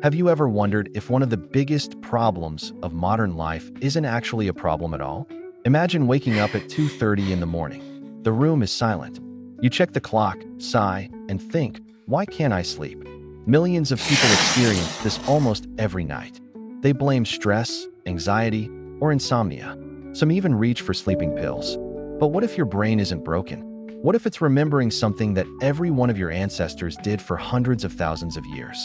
Have you ever wondered if one of the biggest problems of modern life isn't actually a problem at all? Imagine waking up at 2:30 in the morning. The room is silent. You check the clock, sigh, and think, why can't I sleep? Millions of people experience this almost every night. They blame stress, anxiety, or insomnia. Some even reach for sleeping pills. But what if your brain isn't broken? What if it's remembering something that every one of your ancestors did for hundreds of thousands of years?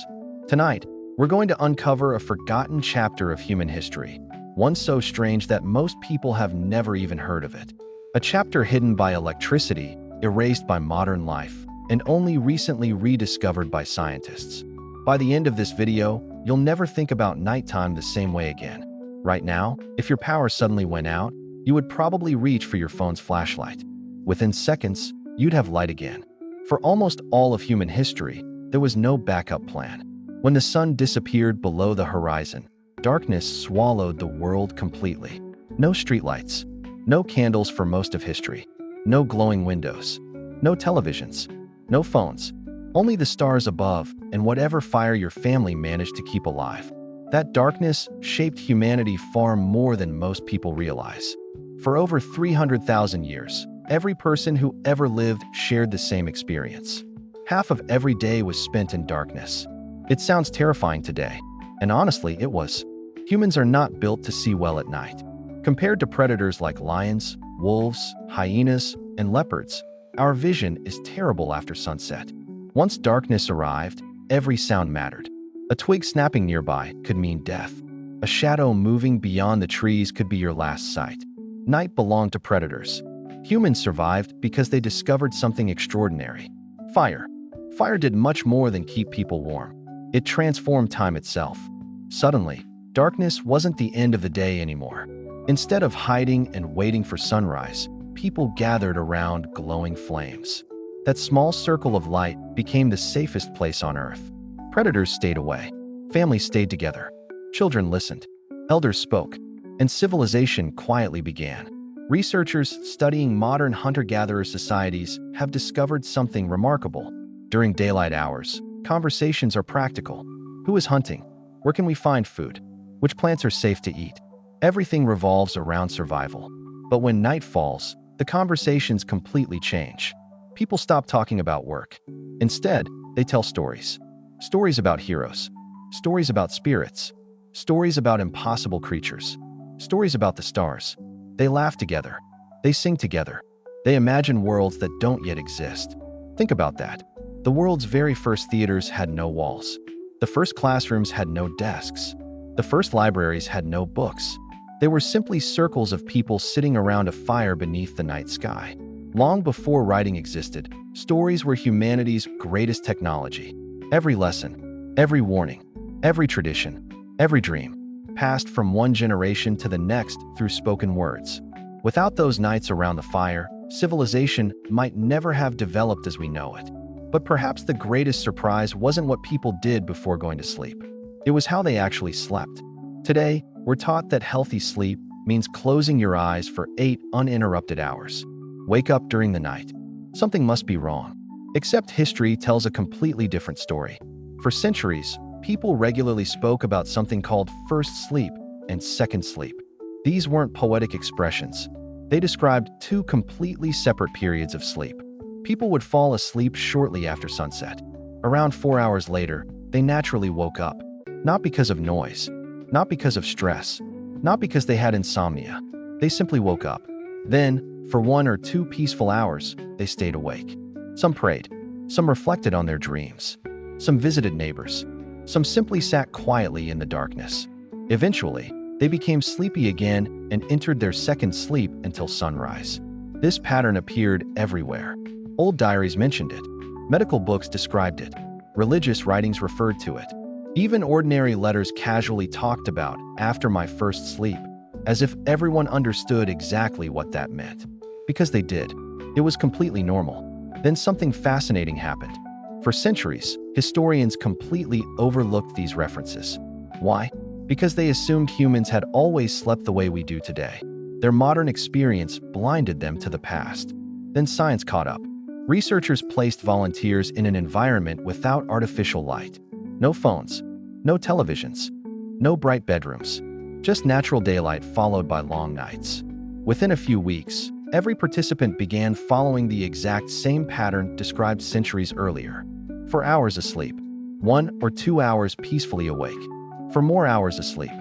Tonight, we're going to uncover a forgotten chapter of human history, one so strange that most people have never even heard of it. A chapter hidden by electricity, erased by modern life, and only recently rediscovered by scientists. By the end of this video, you'll never think about nighttime the same way again. Right now, if your power suddenly went out, you would probably reach for your phone's flashlight. Within seconds, you'd have light again. For almost all of human history, there was no backup plan. When the sun disappeared below the horizon, darkness swallowed the world completely. No streetlights, no candles for most of history, no glowing windows, no televisions, no phones, only the stars above and whatever fire your family managed to keep alive. That darkness shaped humanity far more than most people realize. For over 300,000 years, every person who ever lived shared the same experience. Half of every day was spent in darkness. It sounds terrifying today, and honestly, it was. Humans are not built to see well at night. Compared to predators like lions, wolves, hyenas, and leopards, our vision is terrible after sunset. Once darkness arrived, every sound mattered. A twig snapping nearby could mean death. A shadow moving beyond the trees could be your last sight. Night belonged to predators. Humans survived because they discovered something extraordinary. Fire. Fire did much more than keep people warm. It transformed time itself. Suddenly, darkness wasn't the end of the day anymore. Instead of hiding and waiting for sunrise, people gathered around glowing flames. That small circle of light became the safest place on Earth. Predators stayed away. Families stayed together. Children listened. Elders spoke. And civilization quietly began. Researchers studying modern hunter-gatherer societies have discovered something remarkable. During daylight hours, conversations are practical. Who is hunting? Where can we find food? Which plants are safe to eat? Everything revolves around survival. But when night falls, the conversations completely change. People stop talking about work. Instead, they tell stories. Stories about heroes. Stories about spirits. Stories about impossible creatures. Stories about the stars. They laugh together. They sing together. They imagine worlds that don't yet exist. Think about that. The world's very first theaters had no walls. The first classrooms had no desks. The first libraries had no books. They were simply circles of people sitting around a fire beneath the night sky. Long before writing existed, stories were humanity's greatest technology. Every lesson, every warning, every tradition, every dream passed from one generation to the next through spoken words. Without those nights around the fire, civilization might never have developed as we know it. But perhaps the greatest surprise wasn't what people did before going to sleep. It was how they actually slept. Today, we're taught that healthy sleep means closing your eyes for 8 uninterrupted hours. Wake up during the night. Something must be wrong. Except history tells a completely different story. For centuries, people regularly spoke about something called first sleep and second sleep. These weren't poetic expressions. They described two completely separate periods of sleep. People would fall asleep shortly after sunset. Around 4 hours later, they naturally woke up. Not because of noise, not because of stress, not because they had insomnia. They simply woke up. Then, for 1 or 2 peaceful hours, they stayed awake. Some prayed. Some reflected on their dreams. Some visited neighbors. Some simply sat quietly in the darkness. Eventually, they became sleepy again and entered their second sleep until sunrise. This pattern appeared everywhere. Old diaries mentioned it. Medical books described it. Religious writings referred to it. Even ordinary letters casually talked about "after my first sleep," as if everyone understood exactly what that meant. Because they did. It was completely normal. Then something fascinating happened. For centuries, historians completely overlooked these references. Why? Because they assumed humans had always slept the way we do today. Their modern experience blinded them to the past. Then science caught up. Researchers placed volunteers in an environment without artificial light. No phones, No televisions. No bright bedrooms. Just natural daylight followed by long nights. Within a few weeks, every participant began following the exact same pattern described centuries earlier. For hours asleep, 1 or 2 hours peacefully awake. For more hours asleep.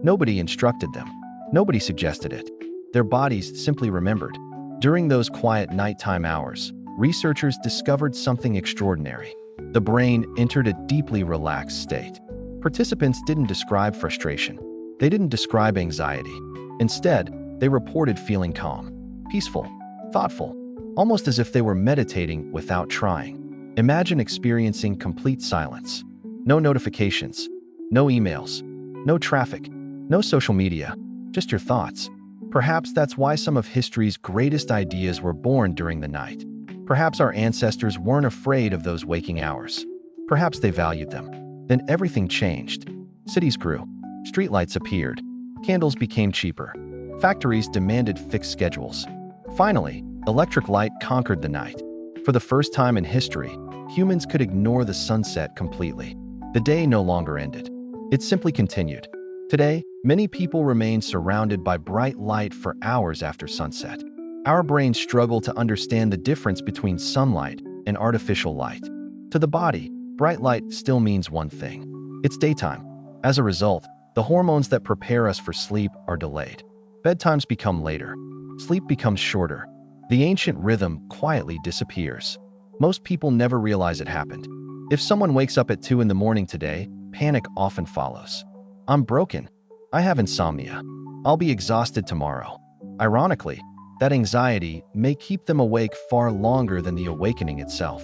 Nobody instructed them. Nobody suggested it. Their bodies simply remembered. During those quiet nighttime hours, researchers discovered something extraordinary. The brain entered a deeply relaxed state. Participants didn't describe frustration. They didn't describe anxiety. Instead, they reported feeling calm, peaceful, thoughtful, almost as if they were meditating without trying. Imagine experiencing complete silence. No notifications, no emails, no traffic, no social media, just your thoughts. Perhaps that's why some of history's greatest ideas were born during the night. Perhaps our ancestors weren't afraid of those waking hours. Perhaps they valued them. Then everything changed. Cities grew. Streetlights appeared. Candles became cheaper. Factories demanded fixed schedules. Finally, electric light conquered the night. For the first time in history, humans could ignore the sunset completely. The day no longer ended. It simply continued. Today, many people remain surrounded by bright light for hours after sunset. Our brains struggle to understand the difference between sunlight and artificial light. To the body, bright light still means one thing. It's daytime. As a result, the hormones that prepare us for sleep are delayed. Bedtimes become later. Sleep becomes shorter. The ancient rhythm quietly disappears. Most people never realize it happened. If someone wakes up at 2 in the morning today, panic often follows. I'm broken. I have insomnia. I'll be exhausted tomorrow. Ironically, that anxiety may keep them awake far longer than the awakening itself.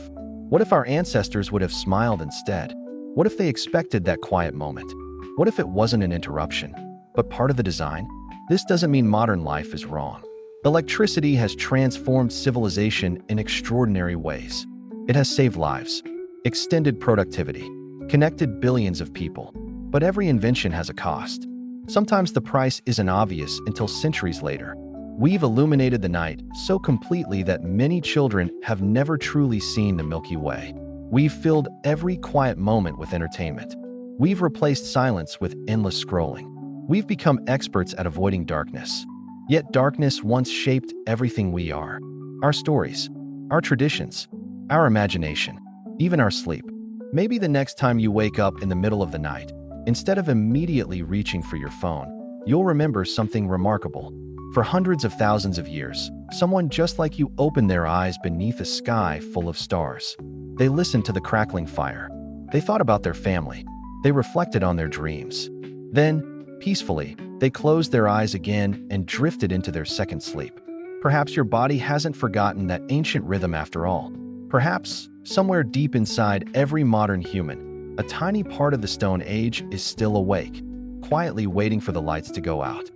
What if our ancestors would have smiled instead? What if they expected that quiet moment? What if it wasn't an interruption, but part of the design? This doesn't mean modern life is wrong. Electricity has transformed civilization in extraordinary ways. It has saved lives, extended productivity, connected billions of people. But every invention has a cost. Sometimes the price isn't obvious until centuries later. We've illuminated the night so completely that many children have never truly seen the Milky Way. We've filled every quiet moment with entertainment. We've replaced silence with endless scrolling. We've become experts at avoiding darkness. Yet darkness once shaped everything we are. Our stories, our traditions, our imagination, even our sleep. Maybe the next time you wake up in the middle of the night, instead of immediately reaching for your phone, you'll remember something remarkable. For hundreds of thousands of years, someone just like you opened their eyes beneath a sky full of stars. They listened to the crackling fire. They thought about their family. They reflected on their dreams. Then, peacefully, they closed their eyes again and drifted into their second sleep. Perhaps your body hasn't forgotten that ancient rhythm after all. Perhaps, somewhere deep inside every modern human, a tiny part of the Stone Age is still awake, quietly waiting for the lights to go out.